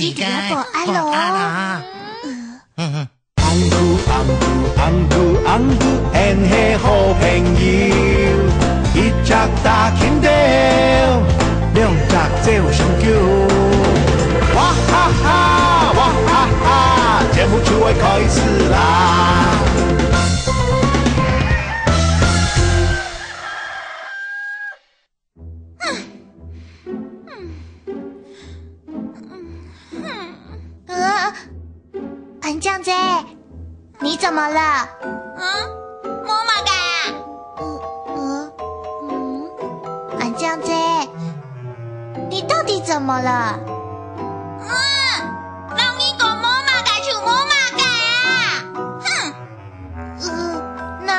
記得要保安咯。紅菇hen係好朋友，一隻大牽條，兩隻做相叫。哇哈哈，哇哈哈，節目就會開始啦！安酱姐，你怎麼了？摸馬甲。安酱姐，你到底怎麼了？讓你講摸馬甲就摸馬甲啊！那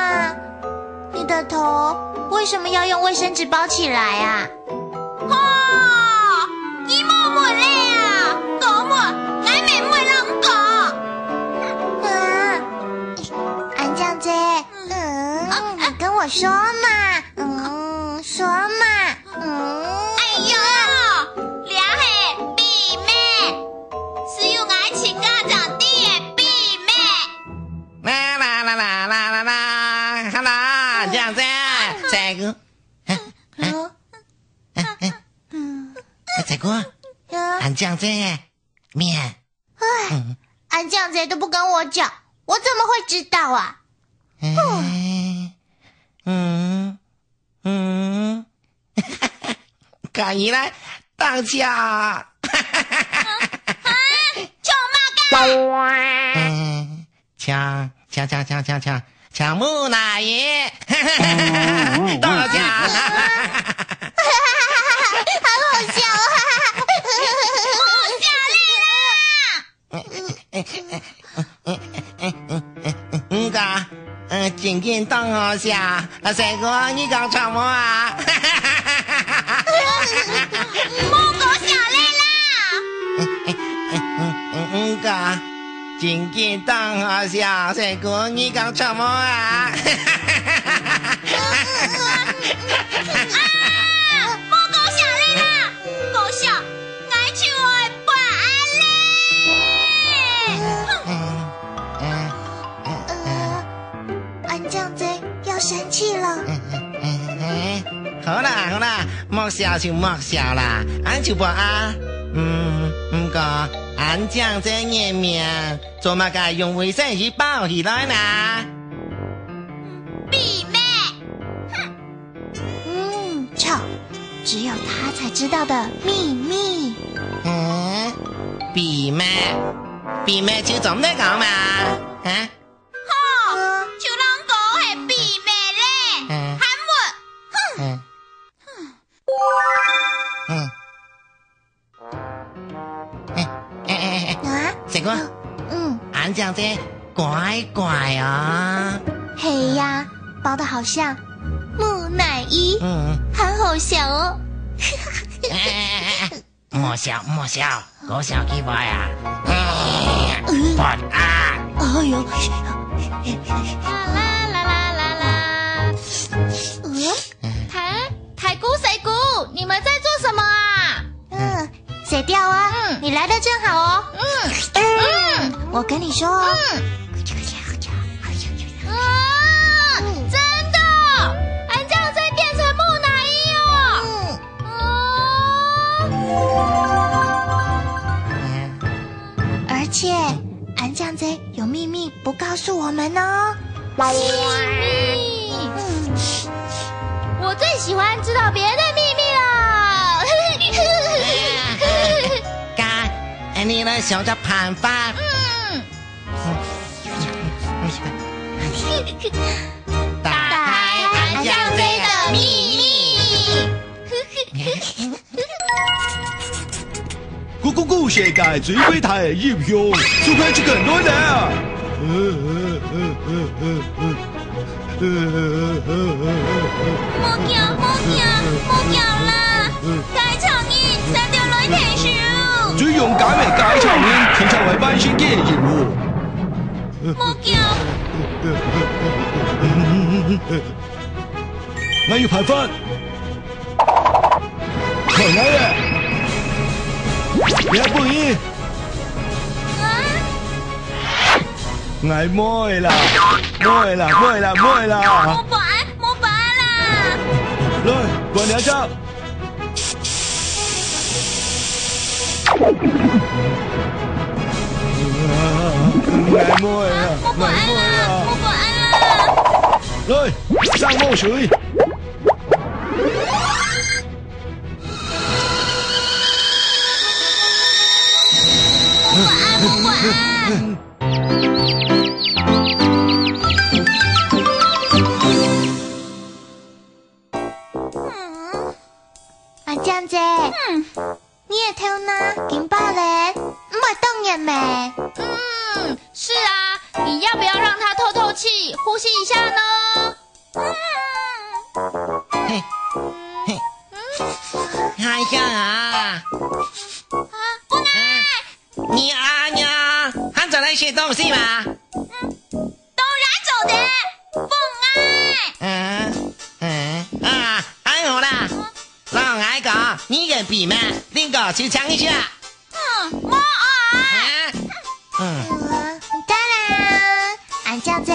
你的頭為什麼要用衛生紙包起來啊？你摸摸咧啊，搞摸，俺妹妹讓搞。安醬姐，你跟我說嘛，說嘛，哎呀，倆係弟妹，是要愛情家長啲嘅弟妹。好啦，這樣子，這個，這個，安醬姐面。安醬姐都不跟我講，我怎麼會知道啊？可以來當家。搶木乃伊，當家。好好笑啊！靜靜當我笑，細個你講錯麼啊？莫講笑咧啦！靜靜當我笑，細個你講錯麼啊？莫講笑咧啦！講笑，愛就愛辦咧。安醬姐要生氣了。好啦，莫笑就莫笑啦，俺就不啊。不過安醬姐嘅面，做乜嘅用衛生紙包起來呢？弟妹，臭，只有他才知道的秘密。弟妹就咁嚟講嘛？就讓狗係弟妹咧，喊我，這個，安醬姐乖乖啊。嘿呀，包得好像木乃伊，很好笑哦。莫笑，我笑幾擺啊？不啊！哎呦！啦！太姑誰姑，你們在做什麼啊？水調啊，你來得正好哦。我跟你說哦。真的，安醬姐變成木乃伊哦。而且安醬姐有秘密不告訴我們哦。秘密，我最喜歡知道別人的秘密了。你來想着辦法。打開安醬姐的秘密。個世界最偉大嘅英雄，就快去更多人啊！莫叫啦！解長煙殺掉雷霆樹，最勇敢嘅解長煙，天成為萬聖嘅任務。莫叫！我要排翻，來嘅，別半夜，爱摸的啦，摸的啦，摸的啦，摸的啦。摸不安啦！来，关了照。爱摸的啦，摸不安啦！摸不安啦！来，上墨水。摸不安！阿江姐，你也偷呢？劲爆嘞，唔会动眼没？是啊，你要不要让他透透气，呼吸一下呢？嘿，嘿，哎呀！不来，你啊呀，还找那些东西吗？都拿走的，不爱。还好啦，让我讲，你嘅鼻嘛，另个去尝一下。摸爱。当然，俺江姐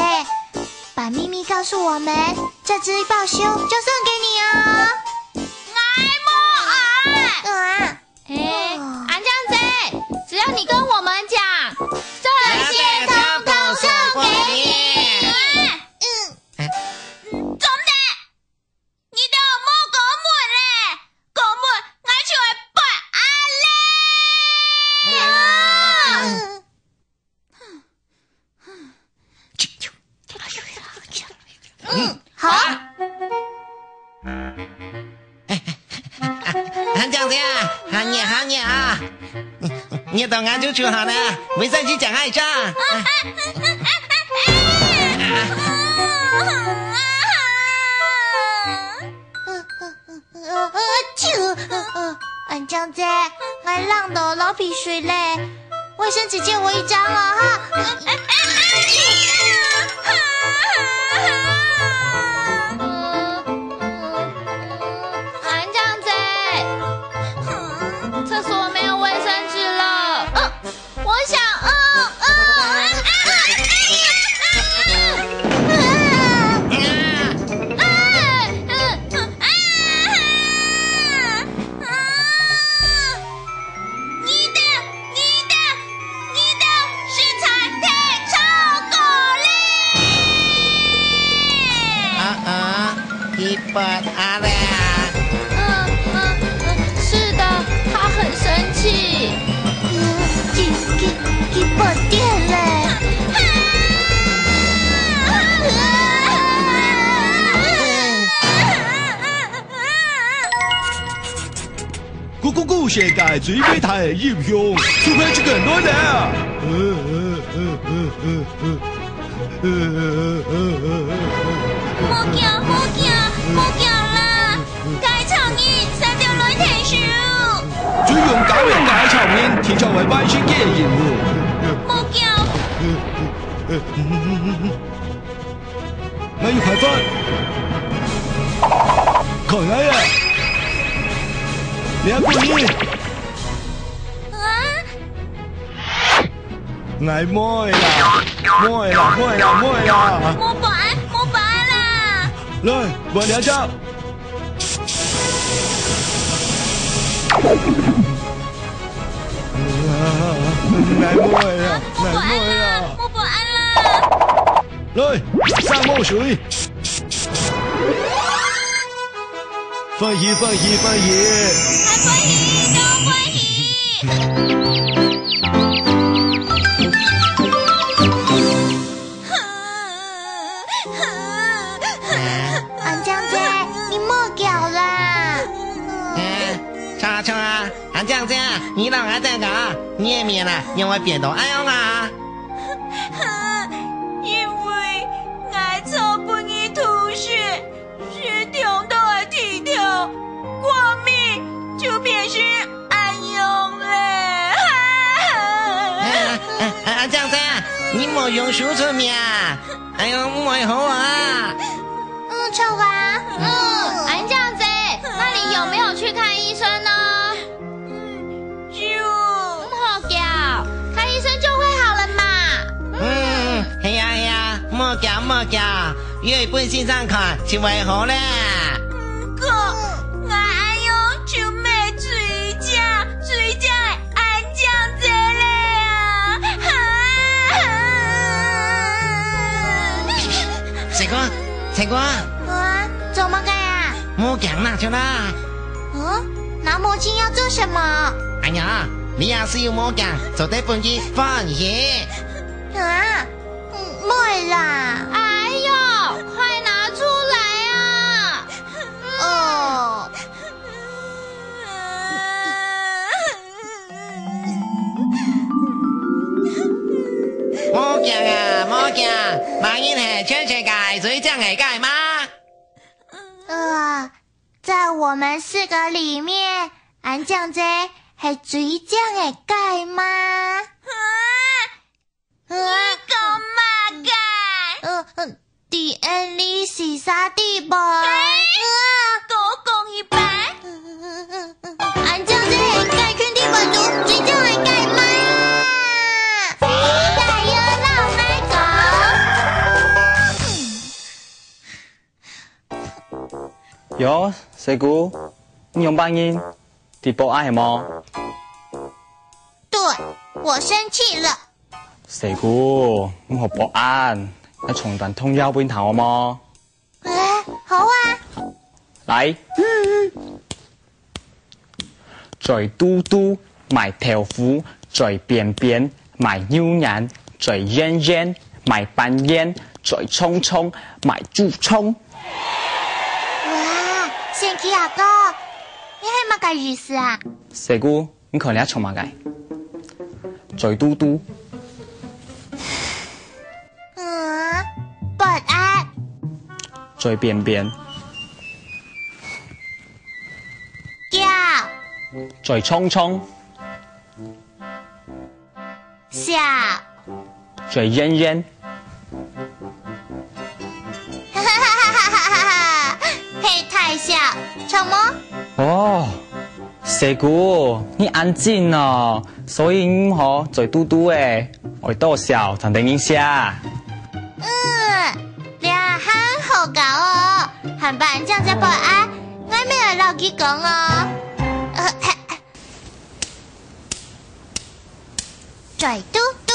把秘密告诉我们，这只抱胸就送给你哦。安江仔，只要你跟我们讲，这些通通送给你。总的，你都摸狗门嘞，狗门我就会不安嘞。好。这样子啊，好你啊，你等俺就好了，没事去讲爱上。俺江姐，俺浪的老鼻水嘞，卫生纸借我一张了哈。厕所没有卫生纸了，我想你的食材太超够嘞！一把阿嘞。是的，他很生气。给爆电嘞！世界最美大的英雄，除非这个暖男。冇叫啦！该草原三條女停手。最勇敢的大草原，天上為萬星嘅任務。冇叫。我要快翻，看我呀！兩個人。愛摸的啦，摸的啦，摸的啦，摸的啦。冇擺啦。來，我兩招。愛摸的啦，愛摸的啦。冇不安啦。來，上墨水。歡喜歡喜歡喜。還歡喜，都歡喜。安江姐，你莫叫啦。超啊，安江姐，你讓我這個，你也免了，因為變到愛用啊。因為我從不易吐血，血痛都會剃掉，過敏就變成愛用嘞。安江姐，你莫用手出面，哎呦，莫好啊。臭啊。安江姐，那你有沒有去看醫生呢？好叫，看醫生就會好了嘛。莫惊，月本身上看就会好啦。不过我爱用就没水饺会安酱这嘞啊！水果，啊，怎么个呀？莫讲那就啦。拿魔镜要做什么？哎呀，你要是有莫讲，就得本去放血。啊，没啦！哎呦，快拿出来啊！哦，莫讲啊，莫讲，万一系全世界最正的界吗？在我们4个里面，安酱这系最正的界吗？你讲嘛解？第 N 里是啥地步？多讲一摆。安酱这系界圈地板图最正的界吗？加油，老奶狗！哟，水姑，你用半音，你报案系么？对，我生气了。水姑，我好报案，我从短通腰边头么？好啊。来，嘴嘟嘟埋條褲，嘴扁扁埋腰眼，嘴煙煙埋扮煙，嘴冲冲埋豬葱。哇，仙琪阿哥，你係乜嘅意思啊？水姑，你可能要從乜嘅？嘴嘟嘟，不安。嘴扁扁，叫。嘴冲冲，笑。嘴煙煙，哈哈哈哈哈哈！嘿，太笑，什麼？哦，水姑，你安靜哦，所以唔好嘴嘟嘟誒，我多笑才等一下。你啊好搞哦，喊板這樣子不安，我沒有老幾講哦。嘴嘟嘟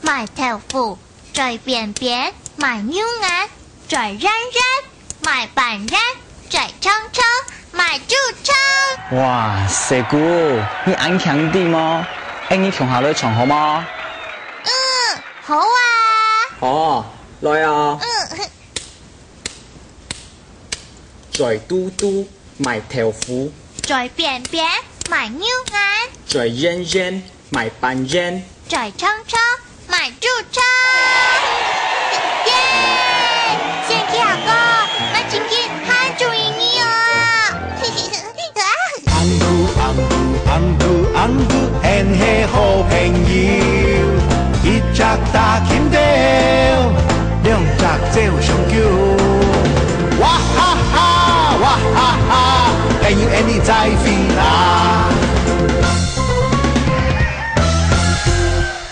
埋頭褲，嘴扁扁埋牛眼，嘴圓圓埋板圓，嘴冲冲埋豬葱。哇，水姑，你安強啲麼？你從下來床好嗎？好啊。哦，來啊！嘴嘟嘟埋條褲，嘴扁扁埋牛眼，嘴煙煙埋扮煙，嘴冲冲埋豬葱。耶！仙琪阿哥，我今天好中意你哦。Anggu hen he好朋友，一隻大金雕，兩隻做上橋。哇哈哈，哇哈哈，朋友你在飛啦。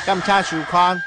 感謝收看。